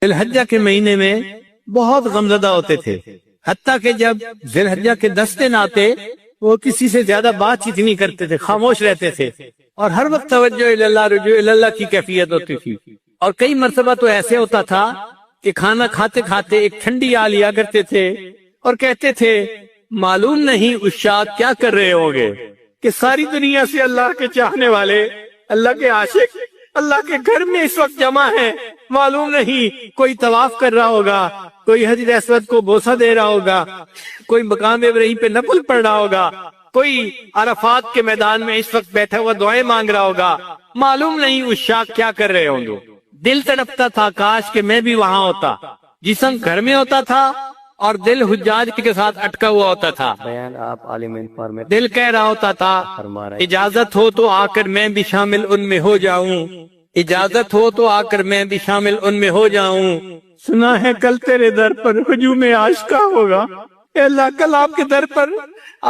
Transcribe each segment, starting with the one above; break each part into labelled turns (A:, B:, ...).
A: ذی الحجہ کے مہینے میں بہت غمزدہ ہوتے تھے، حتیٰ کہ جب ذی الحجہ کے 10 دن آتے وہ کسی سے زیادہ بات چیت نہیں کرتے تھے، خاموش رہتے تھے، اور ہر وقت توجہ اللہ رجوع اللہ کی کیفیت ہوتی تھی۔ اور کئی مرتبہ تو ایسے ہوتا تھا کہ کھانا کھاتے کھاتے ایک ٹھنڈی آ لیا کرتے تھے اور کہتے تھے معلوم نہیں عشاق کیا کر رہے ہوں گے کہ ساری دنیا سے اللہ کے چاہنے والے، اللہ کے عاشق اللہ کے گھر میں اس وقت جمع ہیں، معلوم نہیں کوئی طواف کر رہا ہوگا، کوئی حجر اسود کو بوسہ دے رہا ہوگا، کوئی مقام ابراہیم پہ نفل پڑھ رہا ہوگا، کوئی عرفات کے میدان میں اس وقت بیٹھا ہوا دعائیں مانگ رہا ہوگا، معلوم نہیں عشاق کیا کر رہے ہوں گے۔ دل تڑپتا تھا کاش کہ میں بھی وہاں ہوتا، جسم گھر میں ہوتا تھا اور دل حجاج کے ساتھ اٹکا ہوا ہوتا تھا۔
B: بیان آپ عالم انفارمیٹر
A: دل کہہ رہا ہوتا تھا اجازت ہو تو آ کر میں بھی شامل ان میں ہو جاؤں، اجازت ہو تو آ کر میں بھی شامل ان میں ہو جاؤں، سنا ہے کل تیرے در پر ہجوم عاشقہ ہوگا، اے اللہ کل آپ کے در پر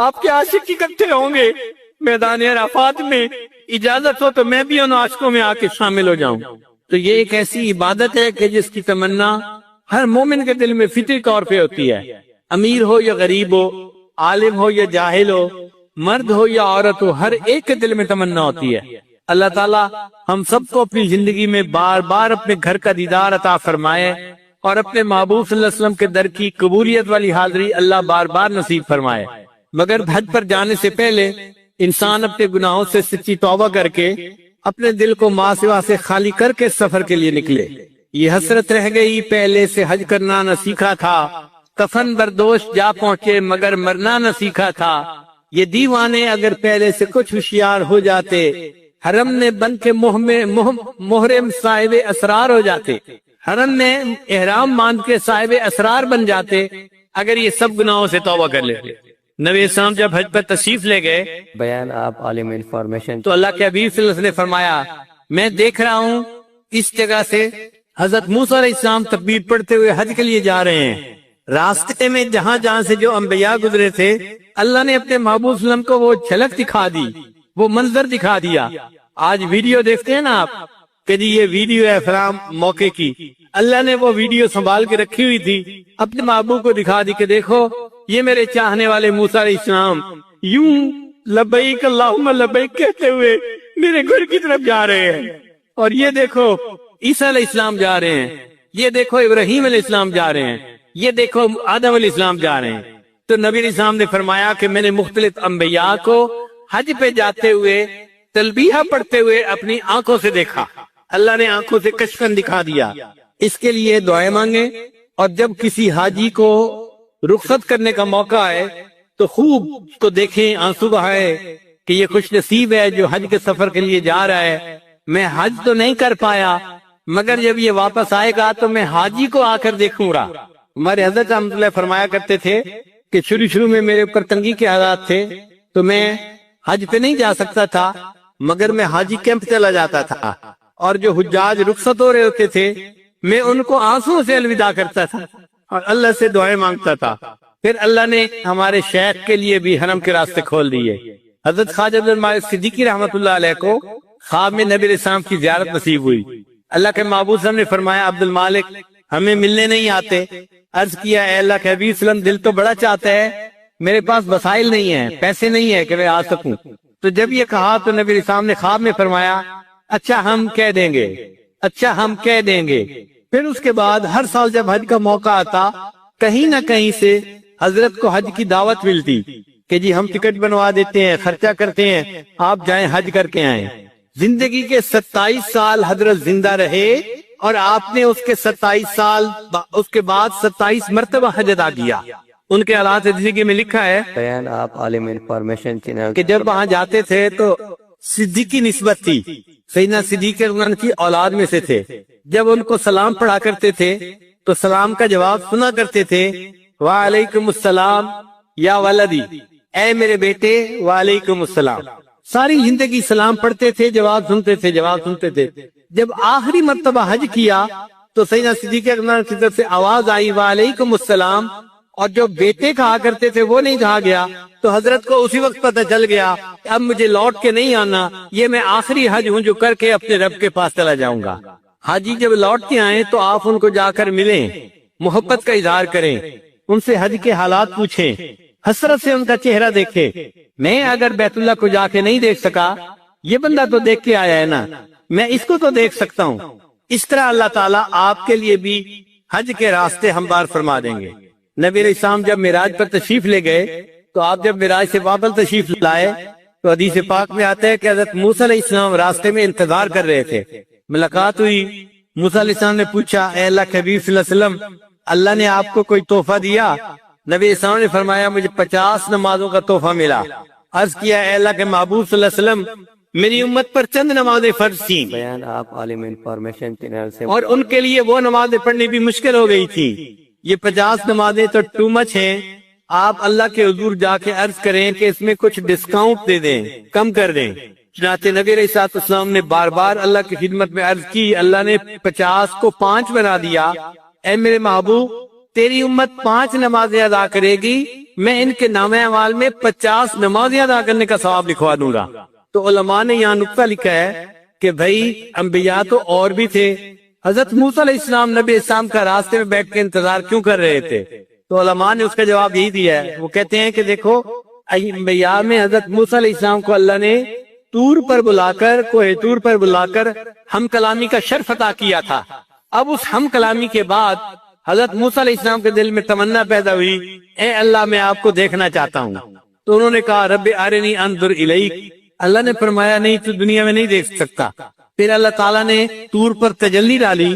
A: آپ کے عاشق اکٹھے ہوں گے میدان عرفات میں، اجازت ہو تو میں بھی ان عاشقوں میں آ کے شامل ہو جاؤں۔ تو یہ ایک ایسی عبادت ہے کہ جس کی تمنا ہر مومن کے دل میں فطری طور پہ ہوتی ہے، امیر ہو یا غریب ہو، عالم ہو یا جاہل ہو، مرد ہو یا عورت ہو، ہر ایک کے دل میں تمنا ہوتی ہے۔ اللہ تعالیٰ ہم سب کو اپنی زندگی میں بار بار اپنے گھر کا دیدار عطا فرمائے اور اپنے محبوب صلی اللہ علیہ وسلم کے در کی قبولیت والی حاضری اللہ بار بار نصیب فرمائے۔ مگر حج پر جانے سے پہلے انسان اپنے گناہوں سے سچی توبہ کر کے اپنے دل کو ماں سوا سے خالی کر کے سفر کے لیے نکلے۔ یہ حسرت رہ گئی پہلے سے حج کرنا نہ سیکھا تھا، کفن بردوش جا پہنچے مگر مرنا نہ سیکھا تھا، یہ دیوانے اگر پہلے سے کچھ ہوشیار ہو جاتے، حرم نے بن کے محرم صاحب اسرار ہو جاتے، حرم میں احرام باندھ کے صاحب اسرار بن جاتے اگر یہ سب گناہوں سے توبہ کر لیتے۔ نبی اسلام جب حج پر تشریف لے گئے
B: بیان آپ عالم انفارمیشن
A: تو اللہ کے حبیب صلی اللہ علیہ وسلم نے فرمایا میں دیکھ رہا ہوں اس جگہ سے حضرت موسیٰ علیہ السلام تکبیر پڑھتے ہوئے حج کے لیے جا رہے ہیں، راستے میں جہاں جہاں سے جو انبیاء گزرے تھے اللہ نے اپنے محبوب صلی اللہ علیہ وسلم کو وہ جھلک دکھا دی، وہ منظر دکھا دیا۔ آج ویڈیو دیکھتے ہیں نا آپ کہ جی یہ ویڈیو ہے فلاں موقع کی، اللہ نے وہ ویڈیو سنبھال کے رکھی ہوئی تھی، اپنے محبوب کو دکھا دی کہ دیکھو یہ میرے چاہنے والے موسیٰ علیہ السلام یوں لبیک اللہم لبیک کہتے ہوئے میرے گھر کی طرف جا رہے ہیں، اور یہ دیکھو عیسیٰ علیہ السلام جا رہے ہیں، یہ دیکھو ابراہیم علیہ السلام جا رہے ہیں، یہ دیکھو آدم علیہ السلام جا رہے ہیں۔ تو نبی علیہ السلام نے فرمایا کہ میں نے مختلف انبیاء کو حج پہ جاتے ہوئے تلبیہ پڑھتے ہوئے اپنی آنکھوں سے دیکھا، اللہ نے آنکھوں سے کشفن دکھا دیا۔ اس کے لیے دعائیں مانگیں، اور جب کسی حاجی کو رخصت کرنے کا موقع آئے تو خوب اس کو دیکھیں، آنسو بہائے کہ یہ خوش نصیب ہے جو حج کے سفر کے لیے جا رہا ہے، میں حج تو نہیں کر پایا مگر جب یہ واپس آئے گا تو میں حاجی کو آ کر دیکھوں گا۔ ہمارے حضرت رحمۃ اللہ فرمایا کرتے تھے کہ شروع میں میرے اوپر تنگی کے حالات تھے تو میں حج پہ نہیں جا سکتا تھا مگر میں حاجی کیمپ چلا جاتا تھا، اور جو حجاج رخصت ہو رہے ہوتے تھے میں ان کو آنسو سے الوداع کرتا تھا اور اللہ سے دعائیں مانگتا تھا۔ پھر اللہ نے ہمارے شیخ کے لیے بھی حرم کے راستے کھول دیے۔ حضرت خواجہ عبد المالک صدیقی رحمۃ اللہ علیہ کو خواب میں نبی علیہ السلام کی زیارت نصیب ہوئی۔ اللہ کے محبوب صلی اللہ علیہ وسلم نے فرمایا عبد المالک ہمیں ملنے نہیں آتے، عرض کیا اے اللہ کے حبیب صلی اللہ علیہ وسلم دل تو بڑا چاہتا ہے، میرے پاس وسائل نہیں ہیں، پیسے نہیں ہیں کہ میں آ سکوں۔ تو جب یہ کہا تو نبی علیہ السلام نے خواب میں فرمایا اچھا ہم کہہ دیں گے، اچھا ہم کہہ دیں گے۔ پھر اس کے بعد ہر سال جب حج کا موقع آتا کہیں نہ کہیں سے حضرت کو حج کی دعوت ملتی کہ جی ہم ٹکٹ بنوا دیتے ہیں، خرچہ کرتے ہیں، آپ جائیں حج کر کے آئیں۔ زندگی کے 27 سال حضرت زندہ رہے اور آپ نے اس کے 27 سال اس کے بعد 27 مرتبہ حج ادا کیا۔ ان کے حالات زندگی میں لکھا ہے
B: بیان آپ عالم انفارمیشن چینل
A: کہ جب وہاں جاتے تھے تو صدیقی نسبت تھی، سیدنا صدیق ان کی اولاد میں سے تھے، جب ان کو سلام پڑھا کرتے تھے تو سلام کا جواب سنا کرتے تھے وعلیکم السلام یا ولدی، اے میرے بیٹے وعلیکم السلام۔ ساری زندگی سلام پڑھتے تھے، جواب سنتے تھے، جواب سنتے تھے۔ جب آخری مرتبہ حج کیا تو سیدنا صدیق اکبر کی طرف سے آواز آئی وعلیکم السلام، اور جو بیٹے کہا کرتے تھے وہ نہیں کہا گیا، تو حضرت کو اسی وقت پتہ چل گیا کہ اب مجھے لوٹ کے نہیں آنا، یہ میں آخری حج ہوں جو کر کے اپنے رب کے پاس چلا جاؤں گا۔ حاجی جب لوٹ کے آئیں تو آپ ان کو جا کر ملیں، محبت کا اظہار کریں، ان سے حج کے حالات پوچھیں، حسرت سے ان کا چہرہ دیکھیں۔ میں اگر بیت اللہ کو جا کے نہیں دیکھ سکا، یہ بندہ تو دیکھ کے آیا ہے نا، میں اس کو تو دیکھ سکتا ہوں۔ اس طرح اللہ تعالیٰ آپ کے لیے بھی حج کے راستے ہموار فرما دیں گے۔ نبی علیہ السلام جب معراج پر تشریف لے گئے تو آپ جب معراج سے واپس تشریف لائے تو حدیث پاک میں آتا ہے کہ حضرت موسیٰ علیہ السلام راستے میں انتظار کر رہے تھے۔ ملاقات ہوئی، موسیٰ علیہ السلام نے پوچھا، اے اللہ کے حبیب صلی اللہ علیہ وسلم، اللہ نے آپ کو کوئی تحفہ دیا؟ نبی علیہ السلام نے فرمایا، مجھے 50 نمازوں کا تحفہ ملا۔ عرض کیا، اے اللہ کے محبوب صلی اللہ علیہ وسلم، میری امت پر چند نمازیں فرض تھیں
B: بیان آپ عالم انفارمیشن چینل سے،
A: اور ان کے لیے وہ نمازیں پڑھنی بھی مشکل ہو گئی تھی۔ یہ 50 نمازیں تو ٹو مچ ہیں، آپ اللہ کے حضور جا کے عرض کریں کہ اس میں کچھ ڈسکاؤنٹ دے دیں، کم کر دیں۔ چنانچہ نبی علیہ السلام نے بار بار اللہ کی خدمت میں عرض کی، اللہ نے 50 کو 5 بنا دیا۔ اے میرے محبوب، تیری امت 5 نمازیں ادا کرے گی، میں ان کے نامہ اعمال میں 50 نمازیں ادا کرنے کا ثواب لکھوا دوں گا۔ تو علماء نے یہاں نقطہ لکھا ہے کہ بھائی انبیاء تو اور بھی تھے، حضرت موسیٰ علیہ السلام نبی اسلام کا راستے میں بیٹھ کے انتظار کیوں کر رہے تھے؟ تو علماء نے اس کا جواب یہی دیا ہے، وہ کہتے ہیں کہ دیکھو، انبیاء میں حضرت موسیٰ علیہ السلام کو اللہ نے طور پر بلا کر، کوہ طور پر بلا کر ہم کلامی کا شرف عطا کیا تھا۔ اب اس ہم کلامی کے بعد حضرت موسیٰ علیہ السلام کے دل میں تمنا پیدا ہوئی، اے اللہ میں آپ کو دیکھنا چاہتا ہوں۔ تو انہوں نے کہا، رب ارنی انظر الیک۔ اللہ نے فرمایا، نہیں تو دنیا میں نہیں دیکھ سکتا۔ پھر اللہ تعالیٰ نے طور پر تجلی ڈالی،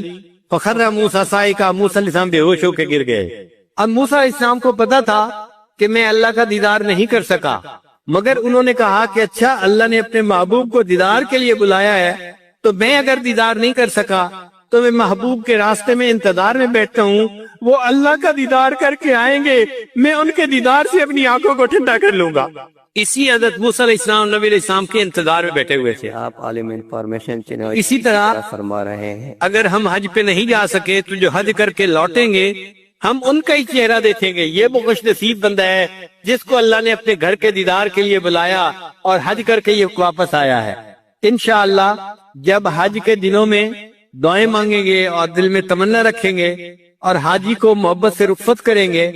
A: فخر موسیٰ صاعقہ، موسیٰ علیہ السلام بے ہوش ہو کے گر گئے۔ اب موسیٰ علیہ السلام کو پتا تھا کہ میں اللہ کا دیدار نہیں کر سکا، مگر انہوں نے کہا کہ اچھا، اللہ نے اپنے محبوب کو دیدار کے لیے بلایا ہے، تو میں اگر دیدار نہیں کر سکا تو میں محبوب کے راستے میں انتظار میں بیٹھتا ہوں، وہ اللہ کا دیدار کر کے آئیں گے، میں ان کے دیدار سے اپنی آنکھوں کو ٹھنڈا کر لوں گا۔ اسی حضرت موسیٰ علیہ السلام نبی علیہ السلام کے انتظار میں بیٹھے ہوئے تھے۔
B: آپ عالم انفارمیشن چینل
A: اسی طرح
B: فرما رہے ہیں،
A: اگر ہم حج پہ نہیں جا سکے تو جو حج کر کے لوٹیں گے ہم ان کا ہی چہرہ دیکھیں گے، یہ وہ خوش نصیب بندہ ہے جس کو اللہ نے اپنے گھر کے دیدار کے لیے بلایا اور حج کر کے یہ واپس آیا ہے۔ انشاءاللہ جب حج کے دنوں میں دعائیں مانگیں گے اور دل میں تمنا رکھیں گے اور حاجی کو محبت سے رخصت کریں گے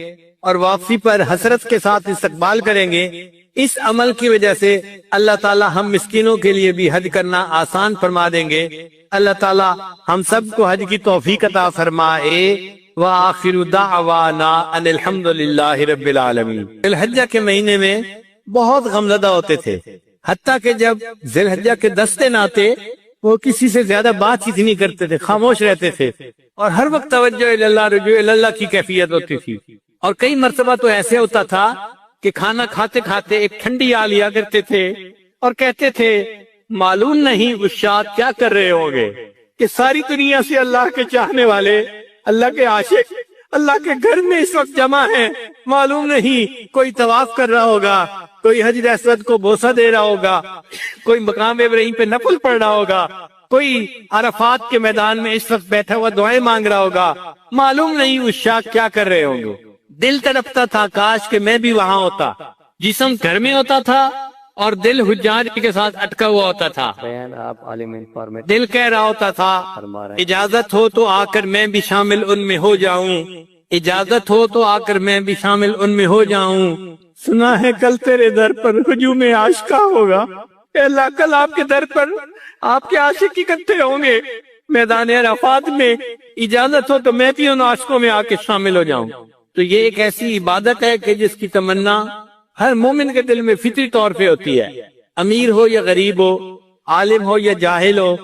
A: اور واپسی پر حسرت کے ساتھ استقبال کریں گے، اس عمل کی وجہ سے اللہ تعالی ہم مسکینوں کے لیے بھی حج کرنا آسان فرما دیں گے۔ اللہ تعالی ہم سب کو حج کی توفیق عطا فرمائے۔ وآخر دعوانا ان الحمد للہ رب العالمین۔ ذی الحجہ کے مہینے میں بہت غمزدہ ہوتے تھے، حتیٰ کہ جب ذی الحجہ کے 10 دن آتے وہ کسی سے زیادہ بات چیت نہیں کرتے تھے، خاموش رہتے تھے اور ہر وقت توجہ اللہ، رجوع اللہ کی کیفیت ہوتی تھی۔ اور کئی مرتبہ تو ایسے ہوتا تھا کہ کھانا کھاتے کھاتے ایک ٹھنڈی آ لیا کرتے تھے اور کہتے تھے، معلوم نہیں عشاق کیا کر رہے ہوں گے کہ ساری دنیا سے اللہ کے چاہنے والے، اللہ کے عاشق اللہ کے گھر میں اس وقت جمع ہیں، معلوم نہیں کوئی طواف کر رہا ہوگا، کوئی حجر اسود کو بوسہ دے رہا ہوگا، کوئی مقام ابراہیم پہ نفل پڑھ رہا ہوگا، کوئی عرفات کے میدان میں اس وقت بیٹھا ہوا دعائیں مانگ رہا ہوگا، معلوم نہیں عشاق کیا کر رہے ہوں گے۔ دل تڑپتا تھا کاش کہ میں بھی وہاں ہوتا، جسم گھر میں ہوتا تھا اور دل حجاج کے ساتھ اٹکا ہوا ہوتا تھا۔
B: بیان آپ عالم انفارمیشن
A: دل کہہ رہا ہوتا تھا،
B: فرما رہے ہیں،
A: اجازت ہو تو آ کر میں بھی شامل ان میں ہو جاؤں، اجازت ہو تو آ کر میں بھی شامل ان میں ہو جاؤں۔ سنا ہے کل تیرے در پر ہجوم عاشقہ ہوگا، اے اللہ کل آپ کے در پر آپ کے عاشق اکٹھے ہوں گے میدان عرفات میں، اجازت ہو تو میں بھی ان عاشقوں میں آ کے شامل ہو جاؤں۔ تو یہ ایک ایسی عبادت ہے کہ جس کی تمنا ہر مومن کے دل میں فطری طور پہ ہوتی ہے، امیر ہو یا غریب ہو، عالم ہو یا جاہل ہو،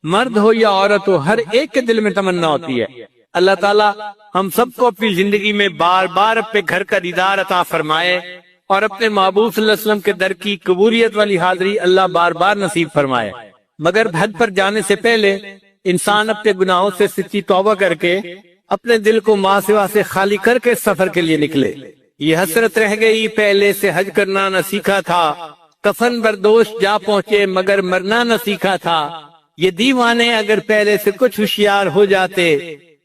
A: مرد ہو یا عورت ہو، ہر ایک کے دل میں تمنا ہوتی ہے۔ اللہ تعالیٰ ہم سب کو اپنی زندگی میں بار بار اپنے گھر کا دیدار عطا فرمائے اور اپنے محبوب صلی اللہ علیہ وسلم کے در کی قبولیت والی حاضری اللہ بار بار نصیب فرمائے۔ مگر حج پر جانے سے پہلے انسان اپنے گناہوں سے سچی توبہ کر کے اپنے دل کو ماں سوا سے خالی کر کے سفر کے لیے نکلے۔ یہ حسرت رہ گئی پہلے سے حج کرنا نہ سیکھا تھا، کفن بردوش جا پہنچے مگر مرنا نہ سیکھا تھا۔ یہ دیوانے اگر پہلے سے کچھ ہوشیار ہو جاتے،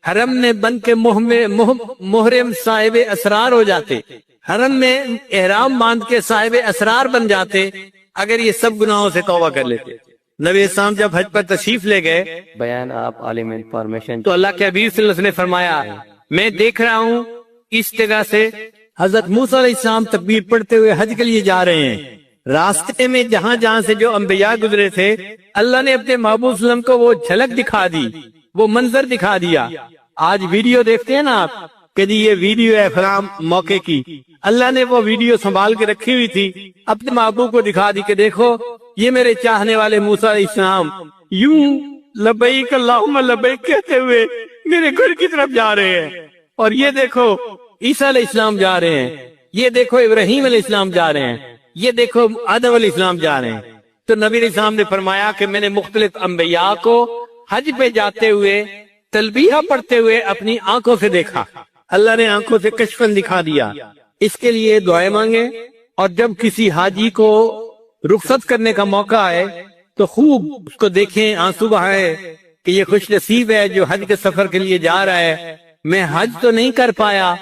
A: حرم میں بن کے محرم صاحب اسرار ہو جاتے، حرم میں احرام باندھ کے صاحب اسرار بن جاتے اگر یہ سب گناہوں سے توبہ کر لیتے۔ نبی اسلام جب حج پر تشریف لے گئے
B: بیان آپ عالم انفارمیشن
A: تو اللہ کے حبیب صلی اللہ علیہ وسلم نے فرمایا میں دیکھ رہا ہوں اس جگہ سے حضرت موسیٰ علیہ السلام تکبیر پڑھتے ہوئے حج کے لیے جا رہے ہیں۔ راستے میں جہاں جہاں سے جو انبیاء گزرے تھے اللہ نے اپنے محبوب صلی اللہ علیہ وسلم کو وہ جھلک دکھا دی، وہ منظر دکھا دیا۔ آج ویڈیو دیکھتے ہیں نا آپ کہ جی یہ ویڈیو ہے فلاں موقع کی، اللہ نے وہ ویڈیو سنبھال کے رکھی ہوئی تھی، اپنے محبوب کو دکھا دی کہ دیکھو یہ میرے چاہنے والے موسیٰ علیہ السلام یوں لبیک اللہم لبیک کہتے ہوئے میرے گھر کی طرف جا رہے ہیں، اور یہ دیکھو عیسیٰ علیہ السلام جا رہے ہیں، یہ دیکھو ابراہیم علیہ السلام جا رہے ہیں، یہ دیکھو آدم علیہ السلام جا رہے ہیں۔ تو نبی علیہ السلام نے فرمایا کہ میں نے مختلف انبیاء کو حج پہ جاتے ہوئے تلبیہ پڑھتے ہوئے اپنی آنکھوں سے دیکھا، اللہ نے آنکھوں سے کشفن دکھا دیا۔ اس کے لیے دعائیں مانگیں، اور جب کسی حاجی کو رخصت کرنے کا موقع آئے تو خوب اس کو دیکھیں، آنسو بہائیں کہ یہ خوش نصیب ہے جو حج کے سفر کے لیے جا رہا ہے، میں حج تو نہیں کر پایا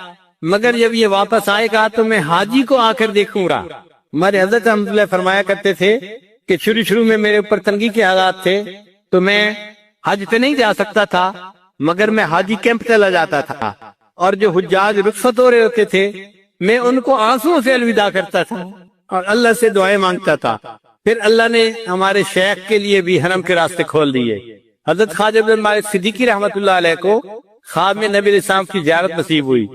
A: مگر جب یہ واپس آئے گا تو میں حاجی کو آ کر دیکھوں گا۔ ہمارے حضرت رحمۃ اللہ فرمایا کرتے تھے کہ شروع میں میرے اوپر تنگی کے حالات تھے تو میں حج پہ نہیں جا سکتا تھا مگر میں حاجی کیمپ چلا جاتا تھا، اور جو حجاج رخصت ہو رہے ہوتے تھے میں ان کو آنسوؤں سے الوداع کرتا تھا اور اللہ سے دعائیں مانگتا تھا۔ پھر اللہ نے ہمارے شیخ کے لیے بھی حرم کے راستے کھول دیے۔ حضرت خواجہ بن مالک صدیقی رحمۃ اللہ علیہ کو خواب میں نبی علیہ السلام کی زیارت نصیب ہوئی۔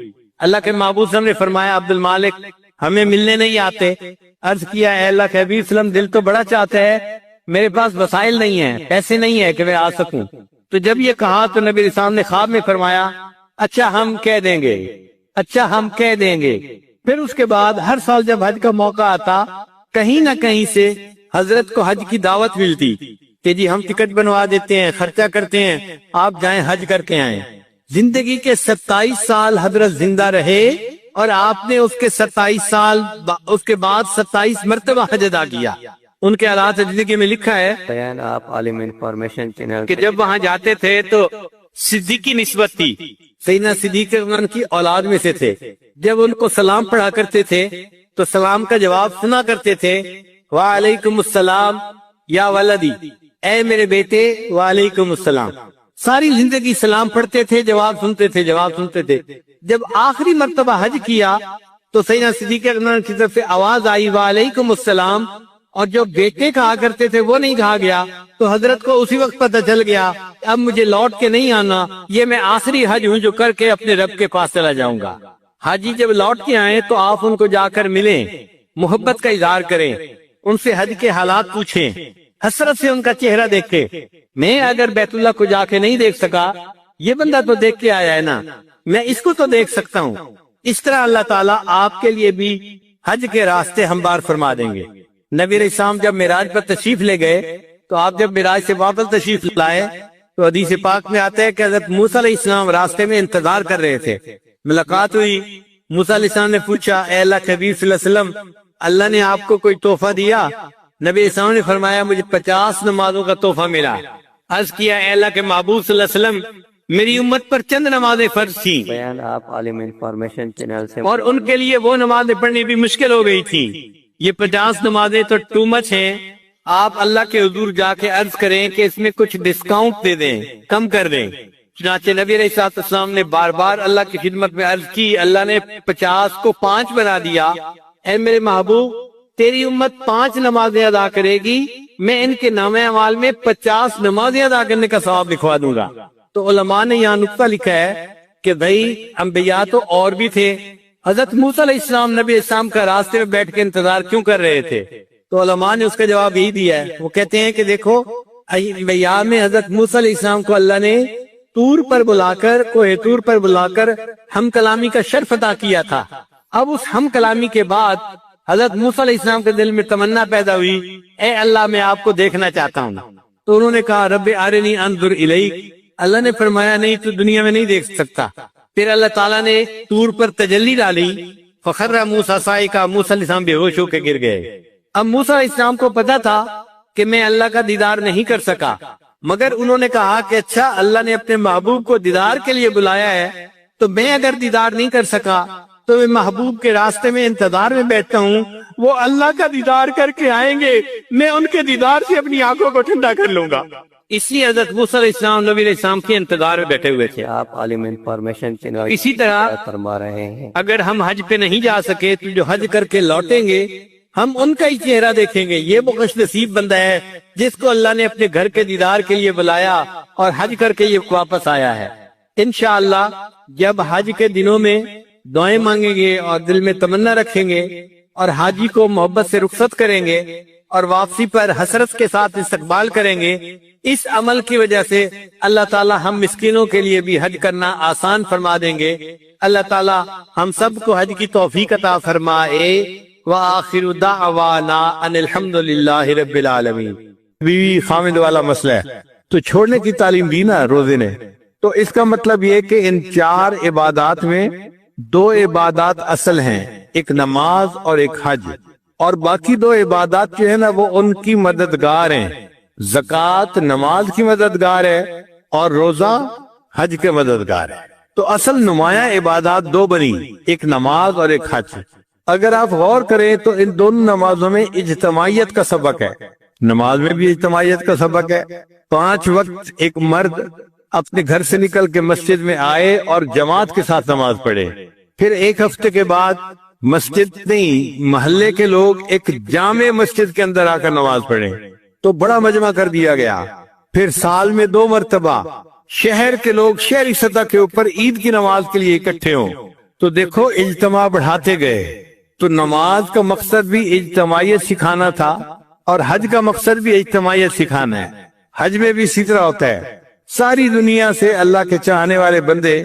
A: اللہ کے محبوب صلی اللہ علیہ وسلم نے فرمایا عبد المالک ہمیں ملنے نہیں آتے؟ عرض کیا اے اللہ کے حبیب صلی اللہ علیہ وسلم دل تو بڑا چاہتا ہے، میرے پاس وسائل نہیں ہیں، پیسے نہیں ہیں کہ میں آ سکوں۔ تو جب یہ کہا تو نبی علیہ السلام نے خواب میں فرمایا اچھا ہم کہہ دیں گے، اچھا ہم کہہ دیں گے۔ پھر اس کے بعد ہر سال جب حج کا موقع آتا کہیں نہ کہیں سے حضرت کو حج کی دعوت ملتی کہ جی ہم ٹکٹ بنوا دیتے ہیں، خرچہ کرتے ہیں، آپ جائیں حج کر کے آئیں۔ زندگی کے 27 سال حضرت زندہ رہے اور آپ نے اس کے 27 سال اس کے بعد 27 مرتبہ حج ادا کیا۔ ان کے حالات زندگی میں لکھا ہے
B: بیان آپ عالم انفارمیشن چینل
A: کہ جب وہاں جاتے تھے تو صدیقی نسبت تھی، سیدنا صدیق اکبر کی اولاد میں سے تھے۔ جب ان کو سلام پڑھا کرتے تھے تو سلام کا جواب سنا کرتے تھے، وعلیکم السلام یا ولدی، اے میرے بیٹے وعلیکم السلام۔ ساری زندگی سلام پڑھتے تھے، جواب سنتے تھے، جواب سنتے تھے۔ جب آخری مرتبہ حج کیا تو سیدنا صدیق اکبر کی طرف سے آواز آئی وعلیکم السلام، اور جو بیٹے کہا کرتے تھے وہ نہیں کہا گیا، تو حضرت کو اسی وقت پتہ چل گیا اب مجھے لوٹ کے نہیں آنا، یہ میں آخری حج ہوں جو کر کے اپنے رب کے پاس چلا جاؤں گا۔ حاجی جب لوٹ کے آئیں تو آپ ان کو جا کر ملیں، محبت کا اظہار کریں، ان سے حج کے حالات پوچھیں، حسرت سے ان کا چہرہ دیکھیں۔ میں اگر بیت اللہ کو جا کے نہیں دیکھ سکا، یہ بندہ تو دیکھ کے آیا ہے نا، میں اس کو تو دیکھ سکتا ہوں۔ اس طرح اللہ تعالیٰ آپ کے لیے بھی حج کے راستے ہموار فرما دیں گے۔ نبی علیہ السلام جب معراج پر تشریف لے گئے تو آپ جب معراج سے واپس تشریف لائے تو حدیث پاک میں آتا ہے کہ حضرت موسیٰ علیہ السلام راستے میں انتظار کر رہے تھے۔ ملاقات ہوئی، موسیٰ علیہ السلام نے پوچھا اے اللہ کے حبیب صلی اللہ علیہ وسلم اللہ نے آپ کو کوئی تحفہ دیا؟ نبی علیہ السلام نے فرمایا مجھے 50 نمازوں کا تحفہ ملا۔ عرض کیا اے اللہ کے محبوب صلی اللہ علیہ وسلم میری امت پر چند نمازیں فرض تھیں
B: بیان آپ عالم انفارمیشن چینل سے
A: اور ان کے لیے وہ نمازیں پڑھنی بھی مشکل ہو گئی تھی، یہ 50 نمازیں تو ٹو مچ ہیں، آپ اللہ کے حضور جا کے عرض کریں کہ اس میں کچھ ڈسکاؤنٹ دے دیں، کم کر دیں۔ چنانچہ نبی علیہ السلام نے بار بار اللہ کی خدمت میں عرض کی، اللہ نے 50 کو 5 بنا دیا، اے میرے محبوب تیری امت 5 نمازیں ادا کرے گی، میں ان کے نامہ اعمال میں 50 نمازیں ادا کرنے کا ثواب لکھوا دوں گا۔ تو علماء نے یہاں نقطہ لکھا ہے کہ بھائی انبیاء تو اور بھی تھے، حضرت موسیٰ علیہ السلام نبی اسلام کا راستے میں بیٹھ کے انتظار کیوں کر رہے تھے؟ تو علماء نے اس کا جواب یہی دیا ہے، وہ کہتے ہیں کہ دیکھو انبیاء میں حضرت موسیٰ علیہ السلام کو اللہ نے طور پر بلا کر، کوہ طور پر بلا کر ہم کلامی کا شرف عطا کیا تھا۔ اب اس ہم کلامی کے بعد حضرت موسیٰ علیہ السلام کے دل میں تمنا پیدا ہوئی، اے اللہ میں آپ کو دیکھنا چاہتا ہوں۔ تو انہوں نے کہا رب ارنی انظر الیک، اللہ نے فرمایا نہیں تو دنیا میں نہیں دیکھ سکتا۔ پھر اللہ تعالیٰ نے طور پر تجلی ڈالی، فخر موسیٰ صاعقہ، موسیٰ علیہ السلام بے ہوش ہو کے گر گئے۔ اب موسیٰ علیہ السلام کو پتا تھا کہ میں اللہ کا دیدار نہیں کر سکا، مگر انہوں نے کہا کہ اچھا اللہ نے اپنے محبوب کو دیدار کے لیے بلایا ہے تو میں اگر دیدار نہیں کر سکا تو میں محبوب کے راستے میں انتظار میں بیٹھتا ہوں، وہ اللہ کا دیدار کر کے آئیں گے، میں ان کے دیدار سے اپنی آنکھوں کو ٹھنڈا کر لوں گا۔ اس لیے حضرت موسیٰ علیہ السلام نبی علیہ السلام کے انتظار میں بیٹھے ہوئے تھے۔
B: آپ عالم انفارمیشن چینل
A: اسی طرح
B: فرما رہے ہیں۔
A: اگر ہم حج پہ نہیں جا سکے تو جو حج کر کے لوٹیں گے ہم ان کا ہی چہرہ دیکھیں گے، یہ وہ خوش نصیب بندہ ہے جس کو اللہ نے اپنے گھر کے دیدار کے لیے بلایا اور حج کر کے یہ واپس آیا ہے۔ انشاءاللہ جب حج کے دنوں میں دعائیں مانگیں گے اور دل میں تمنا رکھیں گے اور حاجی کو محبت سے رخصت کریں گے اور واپسی پر حسرت کے ساتھ استقبال کریں گے، اس عمل کی وجہ سے اللہ تعالی ہم مسکینوں کے لیے بھی حج کرنا آسان فرما دیں گے۔ اللہ تعالی ہم سب کو حج کی توفیق عطا فرمائے۔ وآخر دعوانا ان الحمدللہ رب العالمین۔ بیوی خامد والا مسئلہ ہے تو چھوڑنے کی تعلیم دی نا روزے نے، تو اس کا مطلب یہ کہ ان 4 عبادات میں 2 عبادات اصل ہیں، ایک نماز اور ایک حج، اور باقی 2 عبادات جو ہے نا وہ ان کی مددگار ہیں۔ زکوٰۃ نماز کی مددگار ہے اور روزہ حج کے مددگار ہے۔ تو اصل نمایاں عبادات 2 بنی، ایک نماز اور ایک حج۔ اگر آپ غور کریں تو ان دونوں نمازوں میں اجتماعیت کا سبق ہے، نماز میں بھی اجتماعیت کا سبق ہے۔ 5 وقت ایک مرد اپنے گھر سے نکل کے مسجد میں آئے اور جماعت کے ساتھ نماز پڑھے، پھر 1 ہفتے کے بعد مسجد نہیں محلے کے لوگ ایک جامع مسجد کے اندر آ کر نماز پڑھیں تو بڑا مجمع کر دیا گیا۔ پھر سال میں 2 مرتبہ شہر کے لوگ شہری سطح کے اوپر عید کی نماز کے لیے اکٹھے ہوں، تو دیکھو اجتماع بڑھاتے گئے۔ تو نماز کا مقصد بھی اجتماعیت سکھانا تھا اور حج کا مقصد بھی اجتماعیت سکھانا ہے۔ حج میں بھی اسی طرح ہوتا ہے، ساری دنیا سے اللہ کے چاہنے والے بندے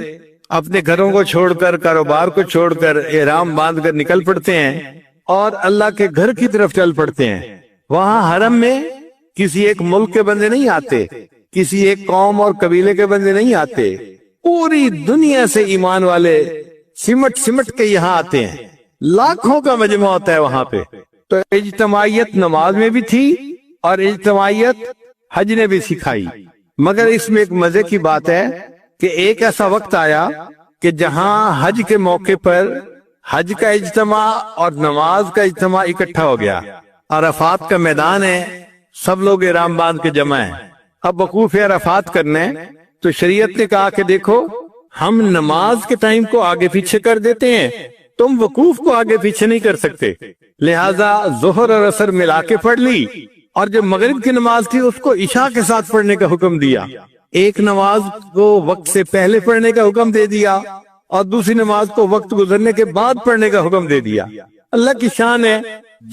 A: اپنے گھروں کو چھوڑ کر، کاروبار کو چھوڑ کر، احرام باندھ کر نکل پڑتے ہیں اور اللہ کے گھر کی طرف چل پڑتے ہیں۔ وہاں حرم میں کسی ایک ملک کے بندے نہیں آتے، کسی ایک قوم اور قبیلے کے بندے نہیں آتے، پوری دنیا سے ایمان والے سمٹ سمٹ کے یہاں آتے ہیں، لاکھوں کا مجمع ہوتا ہے وہاں پہ۔ تو اجتماعیت نماز میں بھی تھی اور اجتماعیت حج نے بھی سکھائی، مگر اس میں ایک مزے کی بات ہے کہ ایک ایسا وقت آیا کہ جہاں حج کے موقع پر حج کا اجتماع اور نماز کا اجتماع اکٹھا ہو گیا۔ عرفات کا میدان ہے، سب لوگ احرام باندھ کے جمع ہیں، اب وقوف عرفات کرنے، تو شریعت نے کہا کہ دیکھو ہم نماز کے ٹائم کو آگے پیچھے کر دیتے ہیں، تم وقوف کو آگے پیچھے نہیں کر سکتے، لہذا ظہر اور عصر ملا کے پڑھ لی، اور جو مغرب کی نماز تھی اس کو عشاء کے ساتھ پڑھنے کا حکم دیا۔ ایک نماز کو وقت سے پہلے پڑھنے کا حکم دے دیا اور دوسری نماز کو وقت گزرنے کے بعد پڑھنے کا حکم دے دیا۔ اللہ کی شان ہے،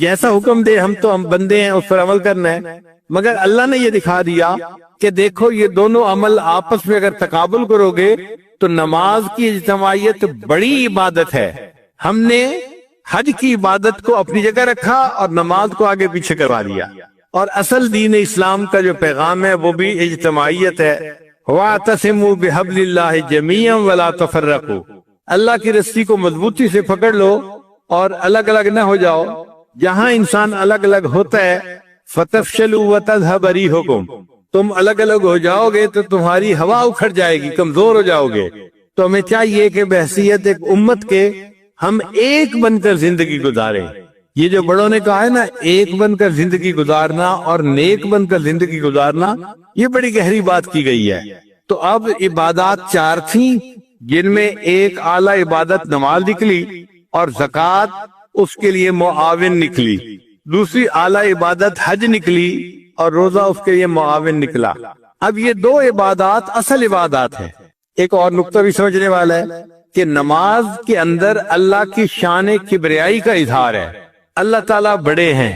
A: جیسا حکم دے ہم تو ہم بندے ہیں، اس پر عمل کرنا ہے، مگر اللہ نے یہ دکھا دیا کہ دیکھو یہ دونوں عمل آپس میں اگر تقابل کرو گے تو نماز کی اجتماعیت بڑی عبادت ہے۔ ہم نے حج کی عبادت کو اپنی جگہ رکھا اور نماز کو آگے پیچھے کروا دیا، اور اصل دین اسلام کا جو پیغام ہے وہ بھی اجتماعیت ہے۔ وَاعْتَصِمُوا بِحَبْلِ اللَّهِ جَمِيعًا وَلَا تَفَرَّقُوا، اللہ کی رسی کو مضبوطی سے پکڑ لو اور الگ الگ نہ ہو جاؤ۔ جہاں انسان الگ الگ ہوتا ہے فَتَفْشَلُوا وَتَذْهَبَ رِيحُكُمْ، تم الگ الگ ہو جاؤ گے تو تمہاری ہوا اکھڑ جائے گی، کمزور ہو جاؤ گے۔ تو ہمیں چاہیے کہ بحیثیت ایک امت کے ہم ایک بن کر زندگی گزاریں۔ یہ جو بڑوں نے کہا ہے نا، ایک بن کر زندگی گزارنا اور نیک بن کر زندگی گزارنا، یہ بڑی گہری بات کی گئی ہے۔ تو اب عبادات 4 تھیں، جن میں ایک اعلی عبادت نماز نکلی اور زکوٰۃ اس کے لیے معاون نکلی، دوسری اعلی عبادت حج نکلی اور روزہ اس کے لیے معاون نکلا۔ اب یہ 2 عبادات اصل عبادات ہیں۔ ایک اور نقطہ بھی سمجھنے والا ہے کہ نماز کے اندر اللہ کی شان کبریائی کا اظہار ہے، اللہ تعالیٰ بڑے ہیں،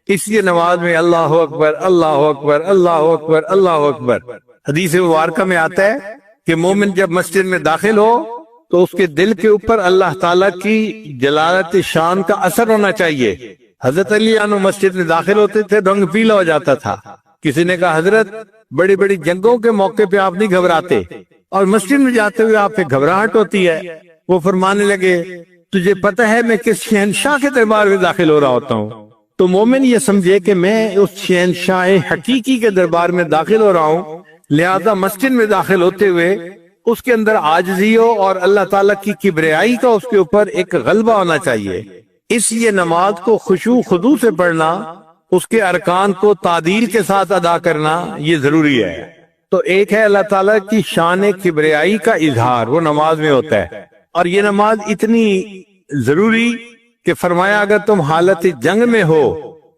A: اس لیے نماز میں اللہ اکبر اللہ اکبر اللہ اکبر اللہ اکبر۔ حدیث مبارکہ میں آتا ہے کہ مومن جب مسجد میں داخل ہو تو اس کے دل کے اوپر اللہ تعالیٰ کی جلالت شان کا اثر ہونا چاہیے۔ حضرت علی عنہ مسجد میں داخل ہوتے تھے، رنگ پیلا ہو جاتا تھا۔ کسی نے کہا حضرت بڑی بڑی جنگوں کے موقع پہ آپ نہیں گھبراتے اور مسجد میں جاتے ہوئے آپ پہ گھبراہٹ ہوتی ہے؟ وہ فرمانے لگے تجھے پتہ ہے میں کس شہنشاہ کے دربار میں داخل ہو رہا ہوتا ہوں؟ تو مومن یہ سمجھے کہ میں اس شہنشاہ حقیقی کے دربار میں داخل ہو رہا ہوں، لہذا مسجد میں داخل ہوتے ہوئے اس کے اندر عاجزی ہو اور اللہ تعالیٰ کی کبریائی کا اس کے اوپر ایک غلبہ ہونا چاہیے. اس لیے نماز کو خشوع خضوع سے پڑھنا، اس کے ارکان کو تعدیل کے ساتھ ادا کرنا یہ ضروری ہے. تو ایک ہے اللہ تعالیٰ کی شان کبریائی کا اظہار، وہ نماز میں ہوتا ہے. اور یہ نماز اتنی ضروری کہ فرمایا اگر تم حالت جنگ میں ہو،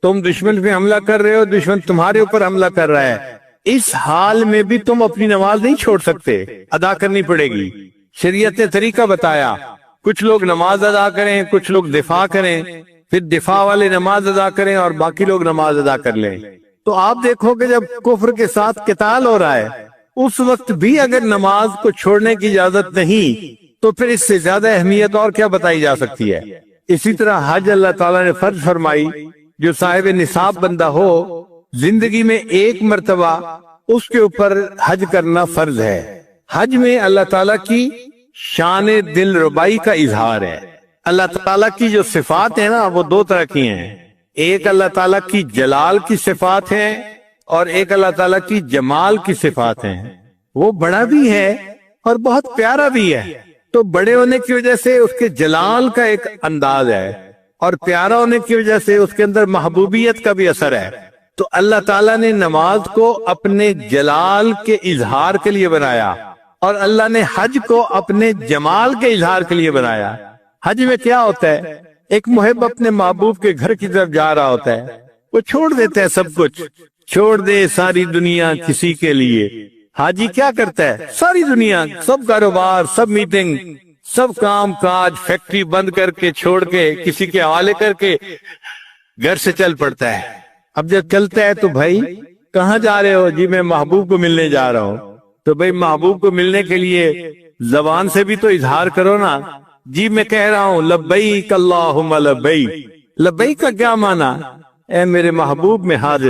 A: تم دشمن پہ حملہ کر رہے ہو، دشمن تمہارے اوپر حملہ کر رہا ہے، اس حال میں بھی تم اپنی نماز نہیں چھوڑ سکتے، ادا کرنی پڑے گی. شریعت نے طریقہ بتایا، کچھ لوگ نماز ادا کریں، کچھ لوگ دفاع کریں، پھر دفاع والے نماز ادا کریں اور باقی لوگ نماز ادا کر لیں. تو آپ دیکھو کہ جب کفر کے ساتھ قتال ہو رہا ہے اس وقت بھی اگر نماز کو چھوڑنے کی اجازت نہیں تو پھر اس سے زیادہ اہمیت اور کیا بتائی جا سکتی ہے. اسی طرح حج اللہ تعالیٰ نے فرض فرمائی، جو صاحب نصاب بندہ ہو زندگی میں ایک مرتبہ اس کے اوپر حج کرنا فرض ہے. حج میں اللہ تعالیٰ کی شان دل ربائی کا اظہار ہے. اللہ تعالیٰ کی جو صفات ہیں نا وہ دو طرح کی ہیں، ایک اللہ تعالیٰ کی جلال کی صفات ہیں اور ایک اللہ تعالیٰ کی جمال کی صفات ہیں. وہ بڑا بھی ہے اور بہت پیارا بھی ہے، تو بڑے ہونے کی وجہ سے اس کے جلال کا ایک انداز ہے اور پیارا ہونے کی وجہ سے اس کے اندر محبوبیت کا بھی اثر ہے. تو اللہ تعالیٰ نے نماز کو اپنے جلال کے اظہار کے لیے بنایا اور اللہ نے حج کو اپنے جمال کے اظہار کے لیے بنایا. حج میں کیا ہوتا ہے، ایک محب اپنے محبوب کے گھر کی طرف جا رہا ہوتا ہے، وہ چھوڑ دیتا ہے سب کچھ، چھوڑ دے ساری دنیا کسی کے لیے. حاجی کیا کرتا ہے، ساری دنیا، سب کاروبار، سب میٹنگ، سب کام کاج، فیکٹری بند کر کے چھوڑ کے کسی کے حوالے کر کے گھر سے چل پڑتا ہے. اب جب چلتا ہے تو بھائی کہاں جا رہے ہو؟ جی میں محبوب کو ملنے جا رہا ہوں. تو بھائی محبوب کو ملنے کے لیے زبان سے بھی تو اظہار کرو نا. جی میں کہہ رہا ہوں لبیک اللہم لبیک. لبیک کا کیا معنی؟ اے میرے محبوب میں حاضر.